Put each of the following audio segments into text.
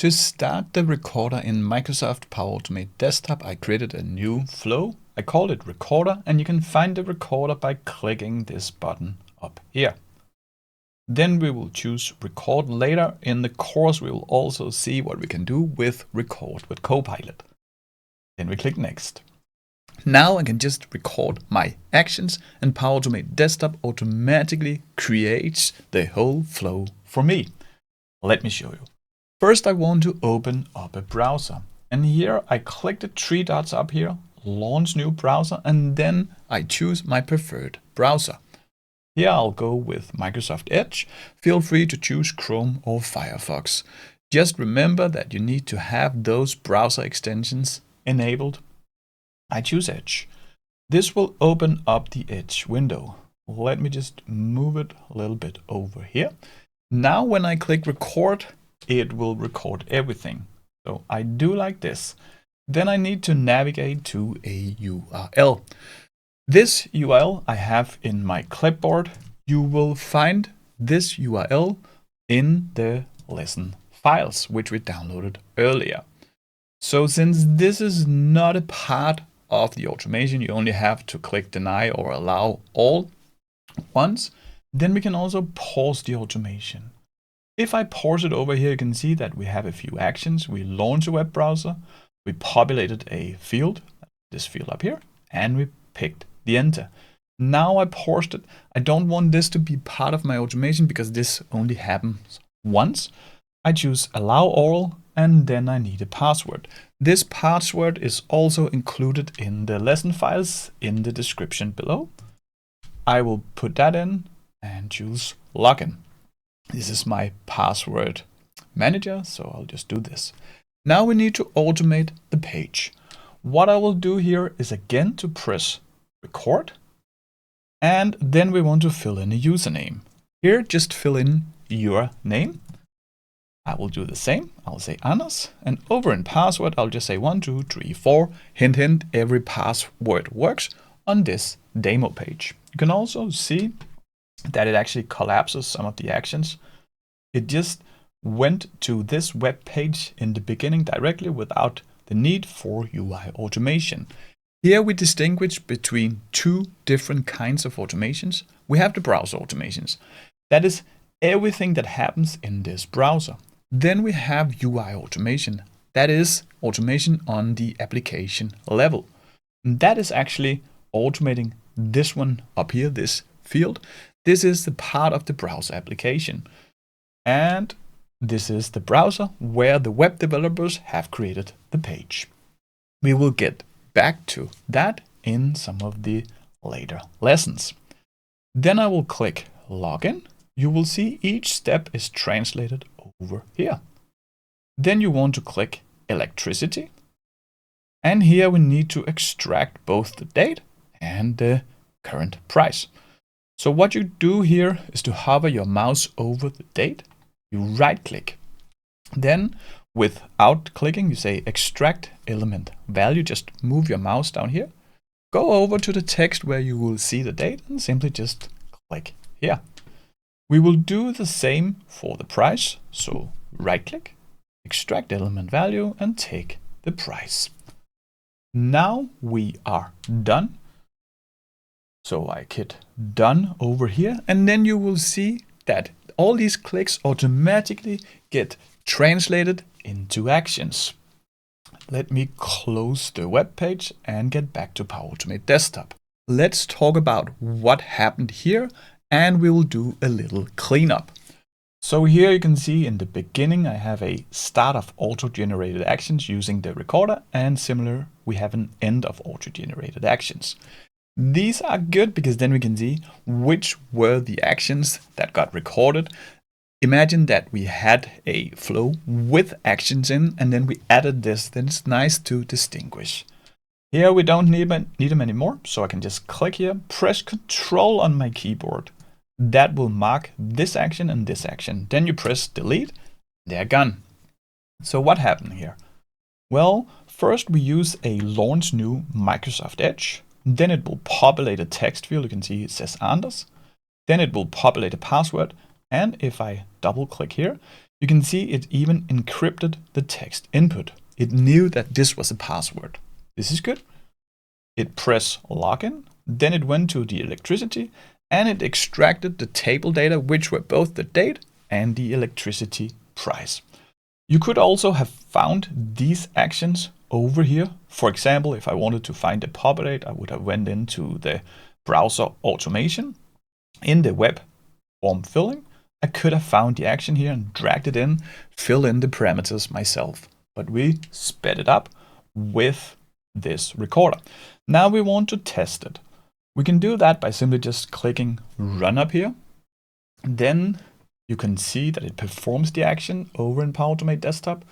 To start the recorder in Microsoft Power Automate Desktop, I created a new flow. I called it Recorder, and you can find the recorder by clicking this button up here. Then we will choose Record. Later in the course, we will also see what we can do with Record with Copilot. Then we click Next. Now I can just record my actions, and Power Automate Desktop automatically creates the whole flow for me. Let me show you. First, I want to open up a browser. And here I click the three dots up here, launch new browser, and then I choose my preferred browser. Here I'll go with Microsoft Edge. Feel free to choose Chrome or Firefox. Just remember that you need to have those browser extensions enabled. I choose Edge. This will open up the Edge window. Let me just move it a little bit over here. Now when I click record, it will record everything. So I do like this. Then I need to navigate to a URL. This URL I have in my clipboard. You will find this URL in the lesson files, which we downloaded earlier. So since this is not a part of the automation, you only have to click deny or allow all once. Then we can also pause the automation. If I pause it over here, you can see that we have a few actions. We launch a web browser, we populated a field, this field up here, and we picked the enter. Now I paused it. I don't want this to be part of my automation because this only happens once. I choose allow all, and then I need a password. This password is also included in the lesson files in the description below. I will put that in and choose login. This is my password manager, so I'll just do this. Now we need to automate the page. What I will do here is again to press record, and then we want to fill in a username. Here, just fill in your name. I will do the same. I'll say Anders, and over in password, I'll just say 1, 2, 3, 4. Hint, hint, every password works on this demo page. You can also see that it actually collapses some of the actions. It just went to this web page in the beginning directly without the need for UI automation. Here we distinguish between two different kinds of automations. We have the browser automations. That is everything that happens in this browser. Then we have UI automation. That is automation on the application level. And that is actually automating this one up here, this field. This is the part of the browser application. And this is the browser where the web developers have created the page. We will get back to that in some of the later lessons. Then I will click login. You will see each step is translated over here. Then you want to click electricity. And here we need to extract both the date and the current price. So what you do here is to hover your mouse over the date, you right click. Then without clicking, you say extract element value, just move your mouse down here, go over to the text where you will see the date and simply just click here. We will do the same for the price. So right click, extract element value and take the price. Now we are done. So I hit done over here, and then you will see that all these clicks automatically get translated into actions. Let me close the web page and get back to Power Automate Desktop. Let's talk about what happened here, and we will do a little cleanup. So here you can see in the beginning, I have a start of auto-generated actions using the recorder, and similar, we have an end of auto-generated actions. These are good because then we can see which were the actions that got recorded. Imagine that we had a flow with actions in, and then we added this. Then it's nice to distinguish. Here we don't need them anymore, so I can just click here, press Control on my keyboard. That will mark this action and this action. Then you press delete, they're gone. So what happened here? Well, first we use a launch new Microsoft Edge. Then it will populate a text field. You can see it says Anders. Then it will populate a password. And if I double click here, you You can see it even encrypted the text input. It knew that this was a password. This is good. It pressed login, then it went to the electricity, and it extracted the table data, which were both the date and the electricity price. You could also have found these actions over here. For example, if I wanted to find a pop date, I would have went into the browser automation. In the web form filling, I could have found the action here and dragged it in, fill in the parameters myself. But we sped it up with this recorder. Now we want to test it. We can do that by simply just clicking run up here. Then you can see that it performs the action over in Power Automate Desktop.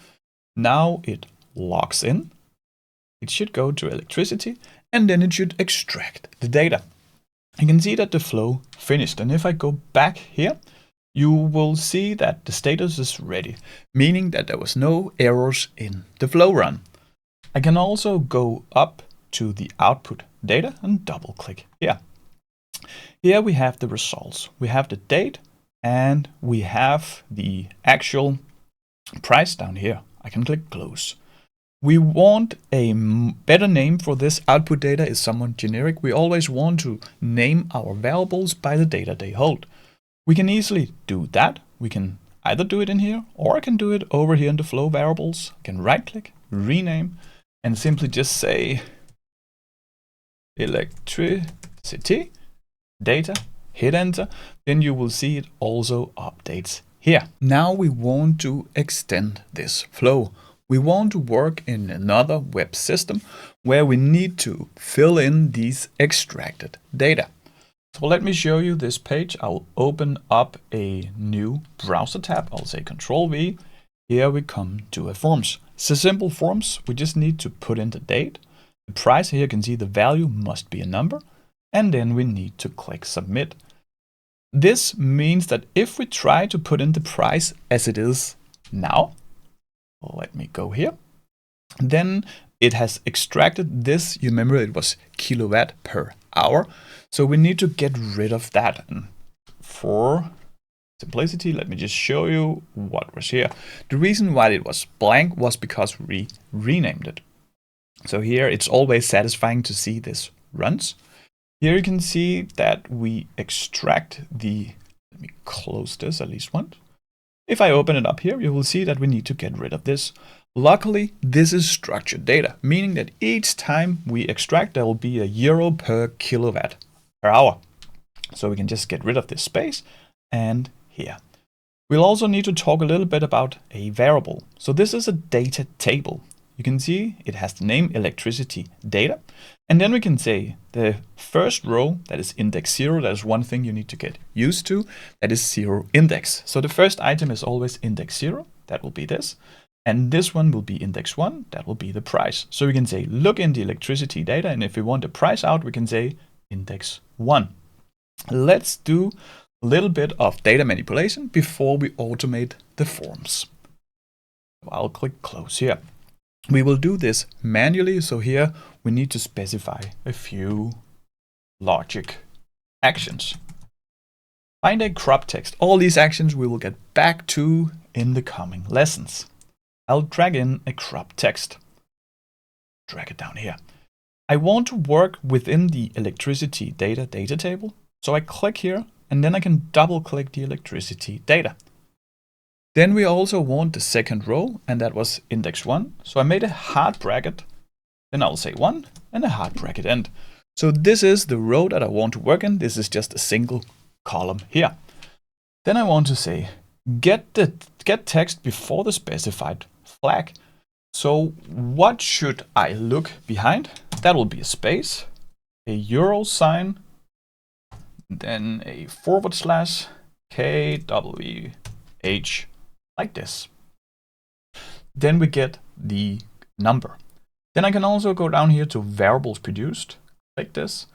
Now it logs in. It should go to electricity, and then it should extract the data. You can see that the flow finished. And if I go back here, you will see that the status is ready, meaning that there was no errors in the flow run. I can also go up to the output data and double click here. Here we have the results. We have the date and we have the actual price down here. I can click close. We want a better name for this output data is somewhat generic. We always want to name our variables by the data they hold. We can easily do that. We can either do it in here or I can do it over here in the flow variables. I can right click, rename, and simply just say electricity data, hit enter. Then you will see it also updates here. Now we want to extend this flow. We want to work in another web system where we need to fill in these extracted data. So let me show you this page. I'll open up a new browser tab. I'll say Control V. Here we come to a forms. It's a simple forms. We just need to put in the date. The price here, you can see the value must be a number. And then we need to click submit. This means that if we try to put in the price as it is now, let me go here, then it has extracted this. You remember it was kilowatt per hour. So we need to get rid of that. And for simplicity, let me just show you what was here. The reason why it was blank was because we renamed it. So here it's always satisfying to see this runs. Here you can see that we extract the, let me close this at least once. If I open it up here, you will see that we need to get rid of this. Luckily, this is structured data, meaning that each time we extract, there will be a euro per kilowatt per hour. So we can just get rid of this space and here. We'll also need to talk a little bit about a variable. So this is a data table. You can see it has the name electricity data. And then we can say the first row, that is index 0, that is one thing you need to get used to, that is 0 index. So the first item is always index 0, that will be this. And this one will be index 1, that will be the price. So we can say look in the electricity data, and if we want the price out, we can say index 1. Let's do a little bit of data manipulation before we automate the forms. I'll click close here. We will do this manually, so here we need to specify a few logic actions. Find a crop text. All these actions we will get back to in the coming lessons. I'll drag in a crop text. Drag it down here. I want to work within the electricity data table, so I click here and then I can double click the electricity data. Then we also want the second row, and that was index 1. So I made a hard bracket, then I'll say 1 and a hard bracket end. So this is the row that I want to work in. This is just a single column here. Then I want to say get text before the specified flag. So what should I look behind? That will be a space, a euro sign, then a / KWH. Like this. Then we get the number. Then I can also go down here to variables produced, like this.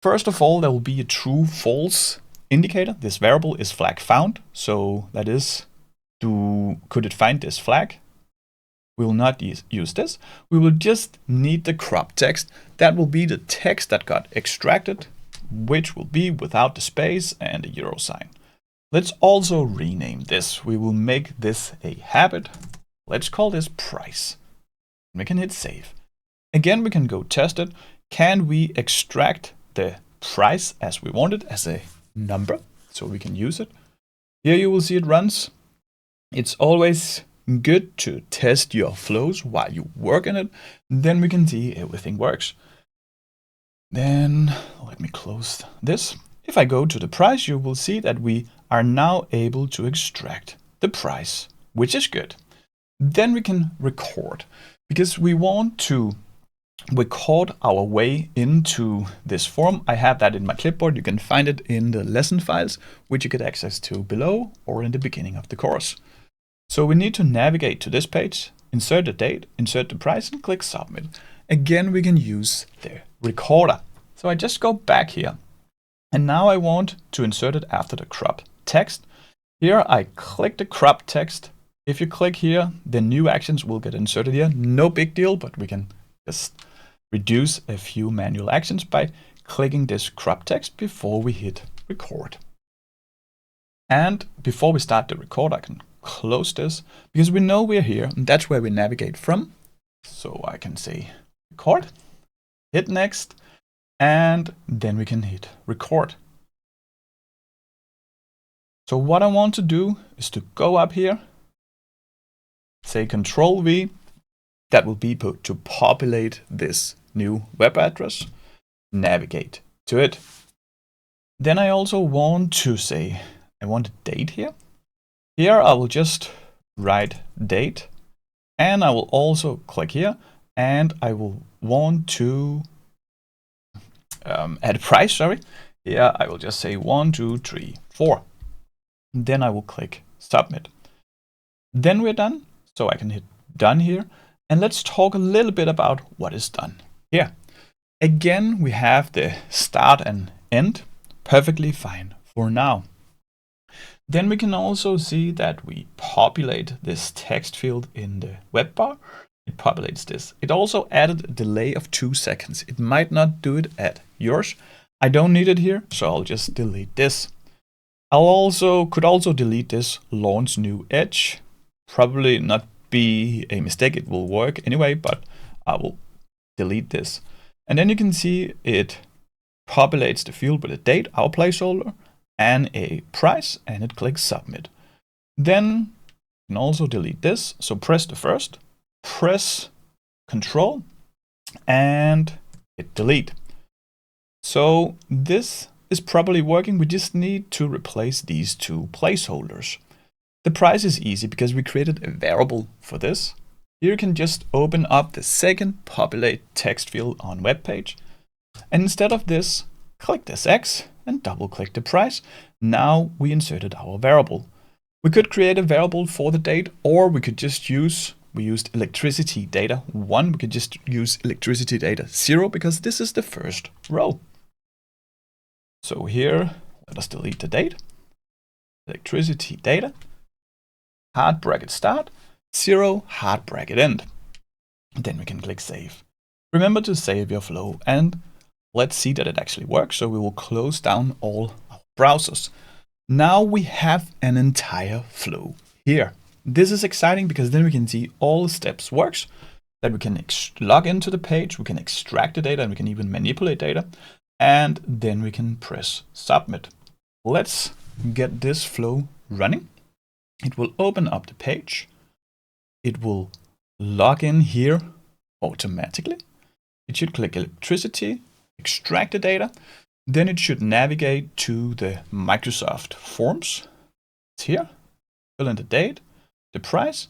First of all, there will be a true false indicator. This variable is flag found. So that is, could it find this flag? We will not use this. We will just need the crop text. That will be the text that got extracted, which will be without the space and the euro sign. Let's also rename this. We will make this a habit. Let's call this price. We can hit save. Again, we can go test it. Can we extract the price as we want it as a number so we can use it? Here you will see it runs. It's always good to test your flows while you work in it. Then we can see everything works. Then let me close this. If I go to the price, you will see that we are now able to extract the price, which is good. Then we can record because we want to record our way into this form. I have that in my clipboard. You can find it in the lesson files, which you get access to below or in the beginning of the course. So we need to navigate to this page, insert the date, insert the price, and click submit. Again, we can use the recorder. So I just go back here. And now I want to insert it after the crop text. Here I click the crop text. If you click here, the new actions will get inserted here. No big deal, but we can just reduce a few manual actions by clicking this crop text before we hit record. And before we start the record, I can close this because we know we're here and that's where we navigate from. So I can say record, hit next, and then we can hit record. So what I want to do is to go up here, say Control V, that will be to populate this new web address, navigate to it. Then I also want to say, I want a date here. Here I will just write date, and I will also click here, and I will want to add a price, sorry. Here I will just say 1, 2, 3, 4. Then I will click submit. Then we're done, so I can hit done here. And let's talk a little bit about what is done here. Again, we have the start and end, perfectly fine for now. Then we can also see that we populate this text field in the web bar. It populates this. It also added a delay of 2 seconds. It might not do it at yours. I don't need it here, so I'll just delete this. Could also delete this launch new edge. Probably not be a mistake. It will work anyway, but I will delete this. And then you can see it populates the field with a date, our placeholder, and a price, and it clicks submit. Then you can also delete this. So press the first, press Control, and hit delete. So this is probably working. We just need to replace these 2 placeholders. The price is easy because we created a variable for this. Here you can just open up the second populate text field on web page. And instead of this, click this X and double click the price. Now we inserted our variable. We could create a variable for the date, or we could just we used electricity data 1. We could just use electricity data 0 because this is the first row. So here, let us delete the date, electricity data, hard bracket start, 0, hard bracket end. Then we can click save. Remember to save your flow, and let's see that it actually works. So we will close down all our browsers. Now we have an entire flow here. This is exciting because then we can see all the steps works, that we can log into the page, we can extract the data, and we can even manipulate data. And then we can press submit. Let's get this flow running. It will open up the page. It will log in here automatically. It should click electricity, extract the data. Then it should navigate to the Microsoft Forms. It's here. Fill in the date, the price,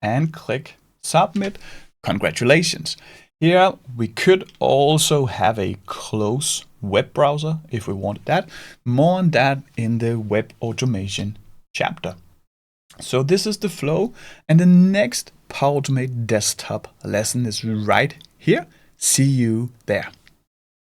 and click submit. Congratulations. Here we could also have a close web browser if we wanted that. More on that in the web automation chapter. So this is the flow, and the next Power Automate desktop lesson is right here. See you there.